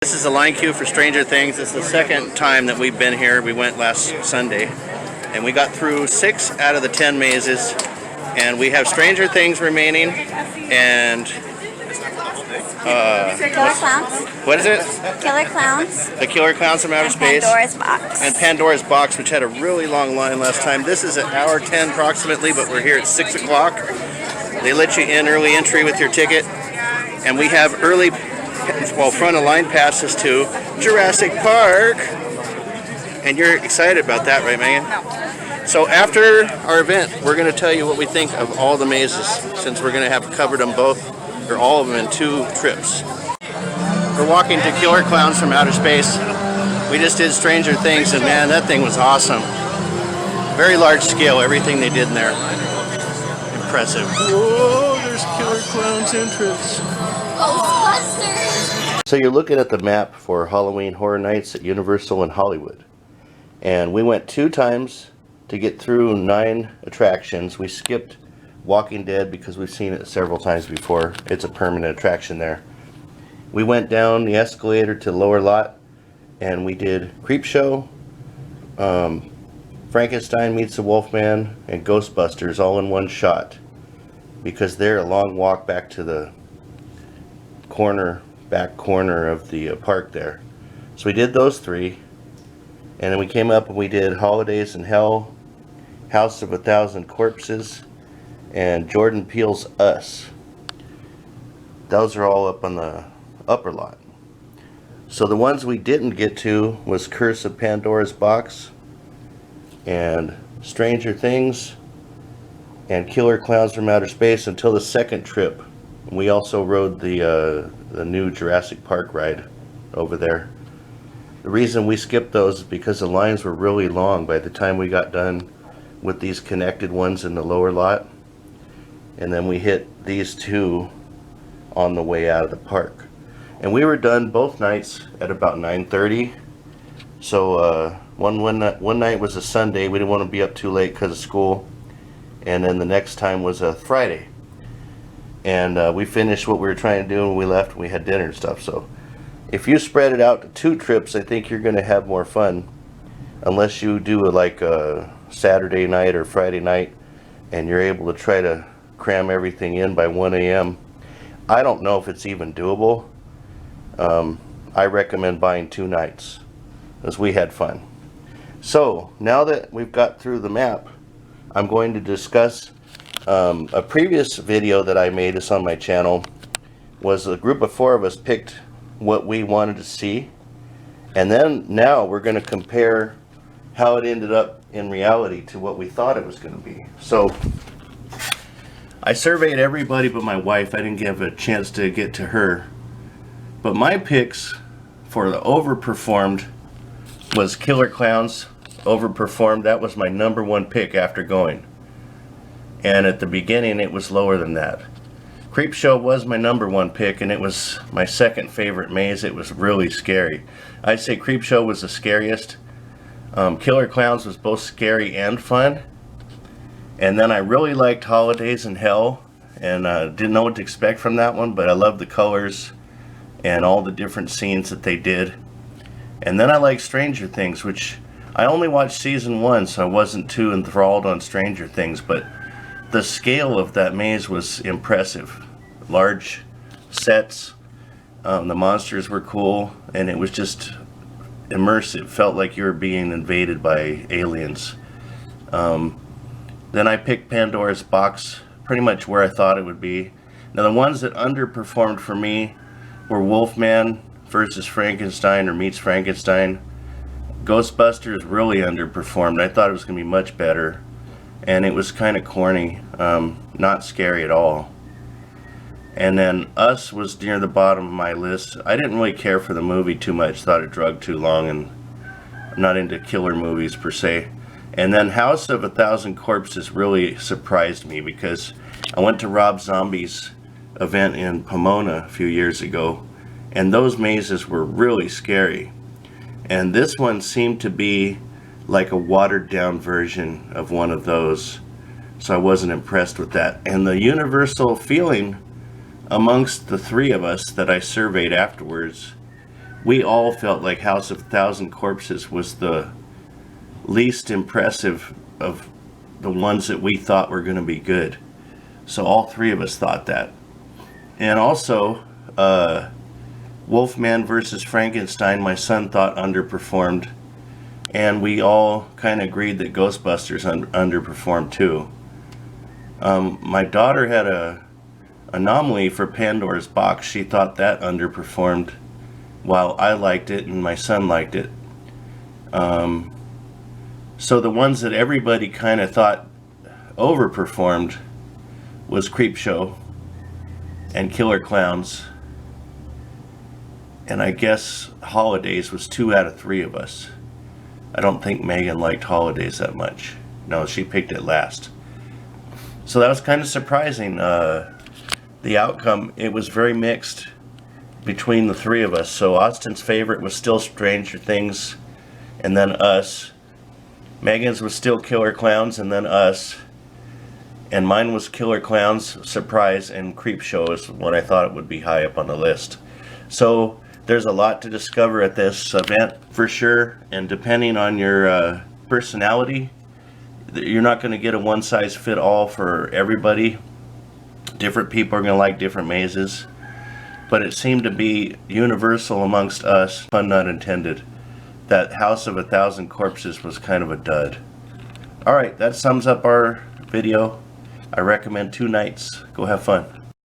This is the line queue for Stranger Things. It's the second time that we've been here. We went last Sunday, and we got through 6 out of the 10 mazes, and we have Stranger Things remaining, and Killer Clowns. what is it? Killer Clowns. The Killer Clowns from Outer And Space. Pandora's Box. And Pandora's Box, which had a really long line last time. This is at hour 10 approximately, but we're here at 6 o'clock. They let you in early entry with your ticket, and we have front of line passes to Jurassic Park. And you're excited about that, right, Megan? No. So after our event, we're going to tell you what we think of all the mazes, since we're going to have covered them both, or all of them, in 2 trips. We're walking to Killer Clowns from Outer Space. We just did Stranger Things, and man, that thing was awesome. Very large scale, everything they did in there. Impressive. Whoa, there's Killer Clowns entrance. Ghostbusters! So you're looking at the map for Halloween Horror Nights at Universal in Hollywood. And we went 2 times to get through 9 attractions. We skipped Walking Dead because we've seen it several times before. It's a permanent attraction there. We went down the escalator to the lower lot and we did Creepshow, Frankenstein Meets the Wolfman, and Ghostbusters all in one shot, because they're a long walk back to the back corner of the park there. So we did those 3, and then we came up and we did Holidays in Hell, House of a Thousand Corpses, and Jordan Peele's Us. Those are all up on the upper lot. So the ones we didn't get to was Curse of Pandora's Box, and Stranger Things, and Killer Clowns from Outer Space until the second trip. We also rode the new Jurassic Park ride over there. The reason we skipped those is because the lines were really long by the time we got done with these connected ones in the lower lot. And then we hit these 2 on the way out of the park. And we were done both nights at about 9:30. So one night was a Sunday. We didn't want to be up too late because of school. And then the next time was a Friday. And we finished what we were trying to do and we left and we had dinner and stuff. So if you spread it out to 2 trips, I think you're going to have more fun. Unless you do like a Saturday night or Friday night and you're able to try to cram everything in by 1 a.m. I don't know if it's even doable. I recommend buying 2 nights, because we had fun. So now that we've got through the map, I'm going to discuss a previous video that I made. Is on my channel. Was a group of 4 of us picked what we wanted to see, and then now we're going to compare how it ended up in reality to what we thought it was going to be. So I surveyed everybody but my wife. I didn't give a chance to get to her, but my picks for the overperformed was Killer Clowns. Overperformed. That was my number 1 pick after going. And at the beginning it was lower than that. Creepshow was my number 1 pick, and it was my second favorite maze. It was really scary. I'd say Creepshow was the scariest. Killer Clowns was both scary and fun. And then I really liked Holidays in Hell, and didn't know what to expect from that one, but I loved the colors and all the different scenes that they did. And then I liked Stranger Things, which I only watched season 1, so I wasn't too enthralled on Stranger Things, but the scale of that maze was impressive. Large sets, the monsters were cool, and it was just immersive. Felt like you were being invaded by aliens. Then I picked Pandora's Box, pretty much where I thought it would be. Now the ones that underperformed for me were Wolfman versus Frankenstein, or Meets Frankenstein. Ghostbusters really underperformed. I thought it was going to be much better, and it was kind of corny, not scary at all. And then Us was near the bottom of my list. I didn't really care for the movie too much, thought it dragged too long, and I'm not into killer movies per se. And then House of a Thousand Corpses really surprised me, because I went to Rob Zombie's event in Pomona a few years ago, and those mazes were really scary. And this one seemed to be like a watered down version of one of those. So I wasn't impressed with that. And the universal feeling amongst the 3 of us that I surveyed afterwards we all felt like House of a Thousand Corpses was the least impressive of the ones that we thought were going to be good. So all three of us thought that. And also, Wolfman versus Frankenstein, my son thought underperformed. And we all kind of agreed that Ghostbusters underperformed too. My daughter had a anomaly for Pandora's Box. She thought that underperformed, while I liked it and my son liked it. So the ones that everybody kind of thought overperformed was Creepshow and Killer Clowns. And I guess Holidays was 2 out of 3 of us. I don't think Megan liked Holidays that much. No, she picked it last. So that was kind of surprising, the outcome. It was very mixed between the three of us. So Austin's favorite was still Stranger Things, and then Us. Megan's was still Killer Clowns, and then Us. And mine was Killer Clowns, Surprise, and Creepshow is what I thought it would be high up on the list. So there's a lot to discover at this event for sure, and depending on your personality, you're not going to get a one-size-fit-all for everybody. Different people are going to like different mazes, but it seemed to be universal amongst us, pun not intended, that House of a Thousand Corpses was kind of a dud. Alright, that sums up our video. I recommend 2 nights. Go have fun.